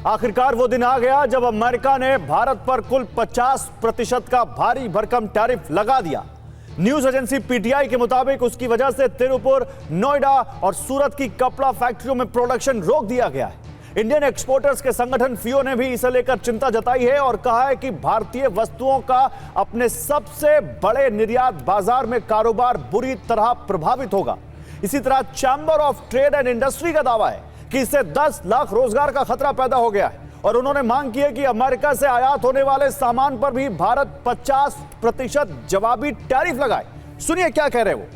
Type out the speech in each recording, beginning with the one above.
आखिरकार वो दिन आ गया जब अमेरिका ने भारत पर कुल 50% का भारी भरकम टैरिफ लगा दिया। न्यूज एजेंसी पीटीआई के मुताबिक उसकी वजह से तिरुपुर, नोएडा और सूरत की कपड़ा फैक्ट्रियों में प्रोडक्शन रोक दिया गया है। इंडियन एक्सपोर्टर्स के संगठन फियो ने भी इसे लेकर चिंता जताई है और कहा है कि भारतीय वस्तुओं का अपने सबसे बड़े निर्यात बाजार में कारोबार बुरी तरह प्रभावित होगा। इसी तरह chamber of trade and industry का दावा है कि इससे 10 लाख रोजगार का खतरा पैदा हो गया है और उन्होंने मांग की है कि अमेरिका से आयात होने वाले सामान पर भी भारत 50% जवाबी टैरिफ लगाए। सुनिए क्या कह रहे हैं वो।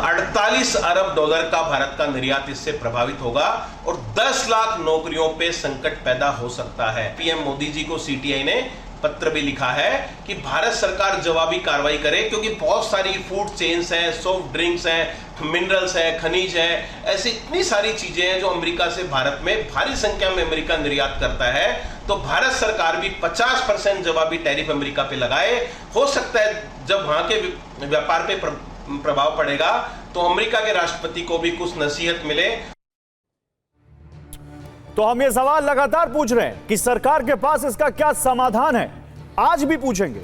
48 अरब डॉलर का भारत का निर्यात इससे प्रभावित होगा और 10 लाख नौकरियों पे संकट पैदा हो सकता है। पीएम मोदी जी को सीटीआई ने पत्र भी लिखा है कि भारत सरकार जवाबी कार्रवाई करे, क्योंकि बहुत सारी फूड चेन्स हैं, सॉफ्ट ड्रिंक्स हैं, मिनरल्स हैं, खनिज है, ऐसी इतनी सारी चीजें हैं जो अमेरिका से भारत में भारी संख्या में अमेरिका निर्यात करता है। तो भारत सरकार भी 50% जवाबी टैरिफ अमेरिका पे लगाए। हो सकता है जब वहां के व्यापार पे प्रभाव पड़ेगा तो अमेरिका के राष्ट्रपति को भी कुछ नसीहत मिले। तो हम ये सवाल लगातार पूछ रहे हैं कि सरकार के पास इसका क्या समाधान है, आज भी पूछेंगे।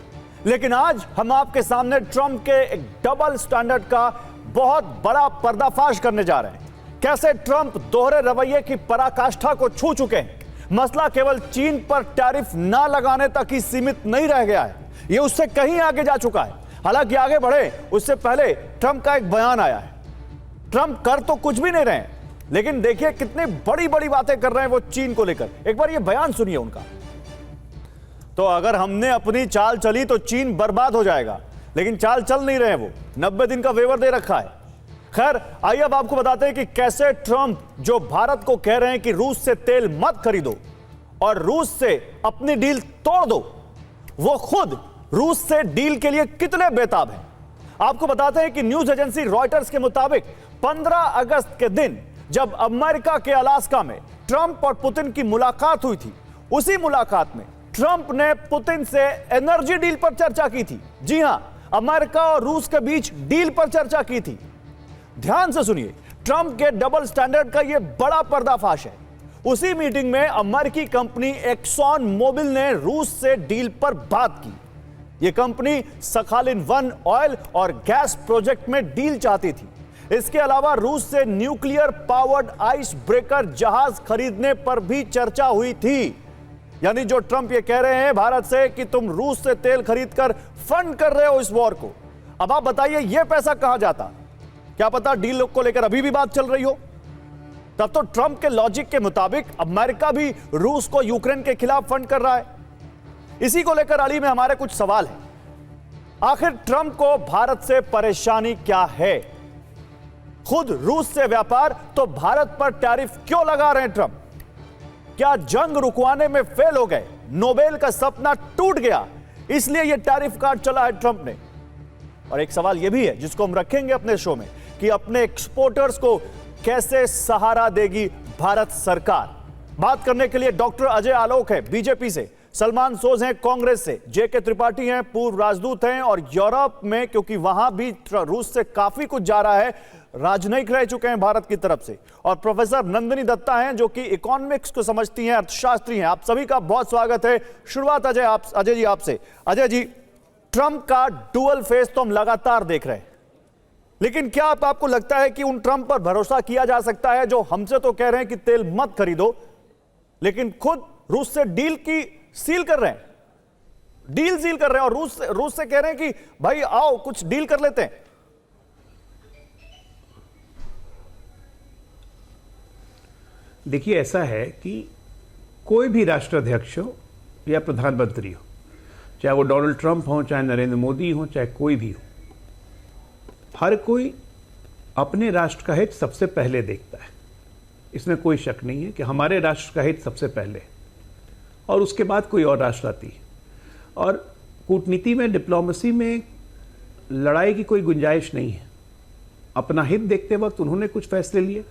लेकिन आज हम आपके सामने ट्रंप के एक डबल स्टैंडर्ड का बहुत बड़ा पर्दाफाश करने जा रहे हैं। कैसे ट्रंप दोहरे रवैये की पराकाष्ठा को छू चुके हैं। मसला केवल चीन पर टैरिफ ना लगाने तक ही सीमित नहीं रह गया है, यह उससे कहीं आगे जा चुका है। हालांकि आगे बढ़े उससे पहले ट्रंप का एक बयान आया है। ट्रंप कर तो कुछ भी नहीं रहे हैं, लेकिन देखिए कितनी बड़ी बड़ी बातें कर रहे हैं वो चीन को लेकर। एक बार ये बयान सुनिए उनका। तो अगर हमने अपनी चाल चली तो चीन बर्बाद हो जाएगा, लेकिन चाल चल नहीं रहे वो 90 दिन का वेवर दे रखा है। खैर आइए अब आपको बताते हैं कि कैसे ट्रंप जो भारत को कह रहे हैं कि रूस से तेल मत खरीदो और रूस से अपनी डील तोड़ दो, वो खुद रूस से डील के लिए कितने बेताब हैं। आपको बताते हैं कि न्यूज एजेंसी रॉयटर्स के मुताबिक 15 अगस्त के दिन जब अमेरिका के अलास्का में ट्रंप और पुतिन की मुलाकात हुई थी, उसी मुलाकात में ट्रंप ने पुतिन से एनर्जी डील पर चर्चा की थी। जी हां, अमेरिका और रूस के बीच डील पर चर्चा की थी। ध्यान से सुनिए, ट्रंप के डबल स्टैंडर्ड का यह बड़ा पर्दाफाश है। उसी मीटिंग में अमेरिकी कंपनी एक्सॉन मोबिल ने रूस से डील पर बात की। यह कंपनी सखालिन 1 ऑयल और गैस प्रोजेक्ट में डील चाहती थी। इसके अलावा रूस से न्यूक्लियर पावर्ड आइस ब्रेकर जहाज खरीदने पर भी चर्चा हुई थी। यानी जो ट्रंप ये कह रहे हैं भारत से कि तुम रूस से तेल खरीदकर फंड कर रहे हो इस वॉर को, अब आप बताइए ये पैसा कहां जाता। क्या पता डील को लेकर अभी भी बात चल रही हो। तब तो ट्रंप के लॉजिक के मुताबिक अमेरिका भी रूस को यूक्रेन के खिलाफ फंड कर रहा है। इसी को लेकर अली में हमारे कुछ सवाल हैं। आखिर ट्रंप को भारत से परेशानी क्या है। खुद रूस से व्यापार तो भारत पर टैरिफ क्यों लगा रहे हैं ट्रंप। क्या जंग रुकवाने में फेल हो गए, नोबेल का सपना टूट गया, इसलिए यह टैरिफ कार्ड चला है ट्रंप ने। और एक सवाल यह भी है जिसको हम रखेंगे अपने शो में कि अपने एक्सपोर्टर्स को कैसे सहारा देगी भारत सरकार। बात करने के लिए डॉक्टर अजय आलोक है बीजेपी से, सलमान सोज हैं कांग्रेस से, जेके त्रिपाठी हैं पूर्व राजदूत हैं और यूरोप में क्योंकि वहां भी रूस से काफी कुछ जा रहा है, राजनयिक रह चुके हैं भारत की तरफ से, और प्रोफेसर नंदिनी दत्ता हैं जो कि इकोनॉमिक्स को समझती हैं, अर्थशास्त्री हैं। आप सभी का बहुत स्वागत है। शुरुआत अजय जी आपसे। अजय जी, ट्रंप का डुअल फेस तो हम लगातार देख रहे हैं, लेकिन क्या आपको लगता है कि उन ट्रंप पर भरोसा किया जा सकता है जो हमसे तो कह रहे हैं कि तेल मत खरीदो, लेकिन खुद रूस से डील की सील कर रहे हैं, डील सील कर रहे हैं और रूस से कह रहे हैं कि भाई आओ कुछ डील कर लेते हैं। देखिए, ऐसा है कि कोई भी राष्ट्राध्यक्ष हो या प्रधानमंत्री हो, चाहे वो डोनाल्ड ट्रंप हो, चाहे नरेंद्र मोदी हो, चाहे कोई भी हो, हर कोई अपने राष्ट्र का हित सबसे पहले देखता है। इसमें कोई शक नहीं है कि हमारे राष्ट्र का हित सबसे पहले और उसके बाद कोई और राष्ट्र आती है। और कूटनीति में, डिप्लोमेसी में लड़ाई की कोई गुंजाइश नहीं है। अपना हित देखते वक्त उन्होंने कुछ फैसले लिए,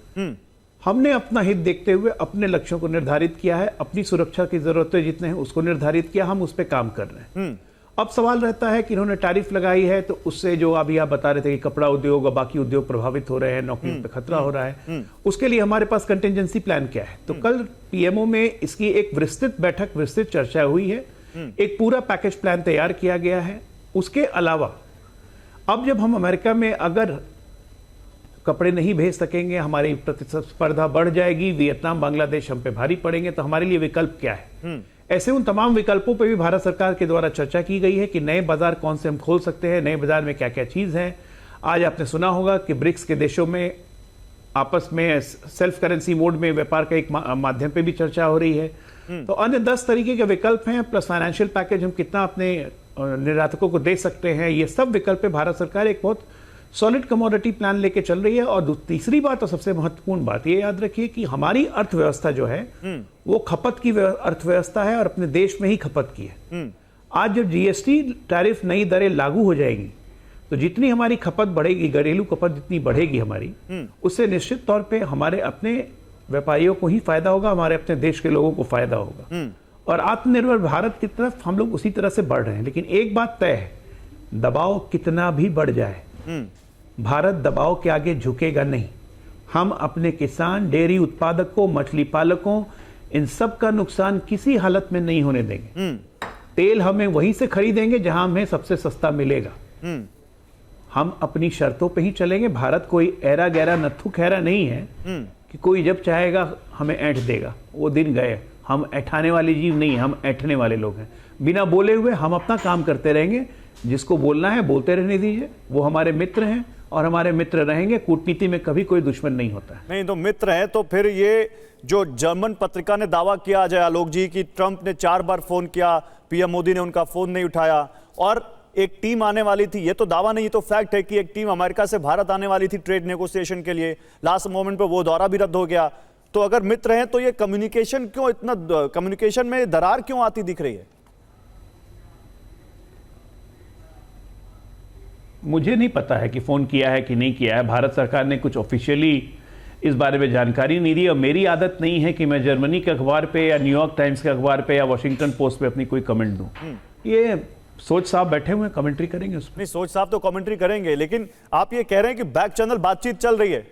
हमने अपना हित देखते हुए अपने लक्ष्यों को निर्धारित किया है, अपनी सुरक्षा की जरूरतें जितने हैं उसको निर्धारित किया, हम उस पर काम कर रहे हैं। अब सवाल रहता है कि इन्होंने टैरिफ लगाई है तो उससे जो अभी आप बता रहे थे कि कपड़ा उद्योग और बाकी उद्योग प्रभावित हो रहे हैं, नौकरियों पे खतरा हो रहा है, उसके लिए हमारे पास कंटिजेंसी प्लान क्या है? तो कल पीएमओ में इसकी एक विस्तृत चर्चा हुई है, एक पूरा पैकेज प्लान तैयार किया गया है। उसके अलावा अब जब हम अमेरिका में अगर कपड़े नहीं भेज सकेंगे, हमारी प्रतिस्पर्धा बढ़ जाएगी, वियतनाम बांग्लादेश हम पे भारी पड़ेंगे, तो हमारे लिए विकल्प क्या है? ऐसे उन तमाम विकल्पों पे भी भारत सरकार के द्वारा चर्चा की गई है कि नए बाजार कौन से हम खोल सकते हैं, नए बाजार में क्या क्या चीज है। आज आपने सुना होगा कि ब्रिक्स के देशों में आपस में सेल्फ करेंसी मोड में व्यापार का एक माध्यम पे भी चर्चा हो रही है। तो अन्य 10 तरीके के विकल्प हैं, प्लस फाइनेंशियल पैकेज हम कितना अपने निर्यातकों को दे सकते हैं, ये सब विकल्प पे भारत सरकार एक बहुत सॉलिड कमोडिटी प्लान लेके चल रही है। और तीसरी बात और सबसे महत्वपूर्ण बात ये याद रखिए कि हमारी अर्थव्यवस्था जो है वो खपत की अर्थव्यवस्था है और अपने देश में ही खपत की है। आज जब जीएसटी टैरिफ नई दरें लागू हो जाएंगी तो जितनी हमारी खपत बढ़ेगी, घरेलू खपत जितनी बढ़ेगी हमारी, उससे निश्चित तौर पे हमारे अपने व्यापारियों को ही फायदा होगा, हमारे अपने देश के लोगों को फायदा होगा। और आत्मनिर्भर भारत की तरफ हम लोग उसी तरह से बढ़ रहे हैं। लेकिन एक बात तय है, दबाव कितना भी बढ़ जाए, भारत दबाव के आगे झुकेगा नहीं। हम अपने किसान, डेयरी उत्पादकों, मछली पालकों, इन सब का नुकसान किसी हालत में नहीं होने देंगे। तेल हमें वहीं से खरीदेंगे जहां हमें सबसे सस्ता मिलेगा। हम अपनी शर्तों पे ही चलेंगे। भारत कोई ऐरा गैरा नत्थु खैरा नहीं है कि कोई जब चाहेगा हमें ऐंठ देगा। वो दिन गए। हम ऐठाने वाले जीव नहीं, हम ऐठने वाले लोग हैं। बिना बोले हुए हम अपना काम करते रहेंगे। जिसको बोलना है बोलते रहने दीजिए, वो हमारे मित्र हैं और हमारे मित्र रहेंगे। कूटनीति में कभी कोई दुश्मन नहीं होता है। नहीं तो मित्र हैं तो फिर ये जो जर्मन पत्रिका ने दावा किया अजय आलोक जी कि ट्रंप ने 4 बार फोन किया, पीएम मोदी ने उनका फोन नहीं उठाया और एक टीम आने वाली थी, ये तो दावा नहीं, ये तो फैक्ट है कि एक टीम अमेरिका से भारत आने वाली थी ट्रेड नेगोशिएशन के लिए। लास्ट मोमेंट पे वो दौरा भी रद्द हो गया। तो अगर मित्र हैं तो ये कम्युनिकेशन क्यों इतना, कम्युनिकेशन में दरार क्यों आती दिख रही है? मुझे नहीं पता है कि फोन किया है कि नहीं किया है। भारत सरकार ने कुछ ऑफिशियली इस बारे में जानकारी नहीं दी और मेरी आदत नहीं है कि मैं जर्मनी के अखबार पे या न्यूयॉर्क टाइम्स के अखबार पे या वॉशिंगटन पोस्ट पे अपनी कोई कमेंट दूं। ये सोच साहब बैठे हुए कमेंट्री करेंगे उस पर। नहीं, सोच साहब तो कमेंट्री करेंगे, लेकिन आप ये कह रहे हैं कि बैक चैनल बातचीत चल रही है।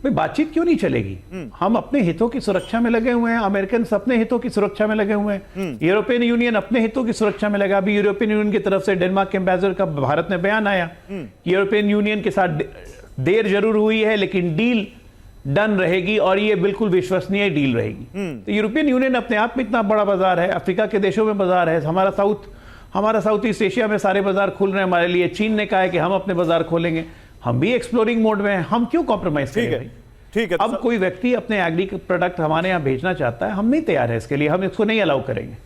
भाई बातचीत क्यों नहीं चलेगी? हम अपने हितों की सुरक्षा में लगे हुए हैं, अमेरिकन अपने हितों की सुरक्षा में लगे हुए हैं, यूरोपियन यूनियन अपने हितों की सुरक्षा में लगा। अभी यूरोपियन यूनियन की तरफ से डेनमार्क के एम्बेसडर का भारत में बयान आया कि यूरोपियन यूनियन के साथ देर जरूर हुई है लेकिन डील डन रहेगी और ये बिल्कुल विश्वसनीय डील रहेगी। तो यूरोपियन यूनियन अपने आप में इतना बड़ा बाजार है, अफ्रीका के देशों में बाजार है, हमारा साउथ ईस्ट एशिया में सारे बाजार खुल रहे हैं हमारे लिए। चीन ने कहा है कि हम अपने बाजार खोलेंगे, हम भी एक्सप्लोरिंग मोड में हैं, हम क्यों कॉम्प्रोमाइज करेंगे? ठीक है। अब कोई व्यक्ति अपने एग्री प्रोडक्ट हमारे यहाँ भेजना चाहता है, हम नहीं तैयार है इसके लिए, हम इसको नहीं अलाउ करेंगे।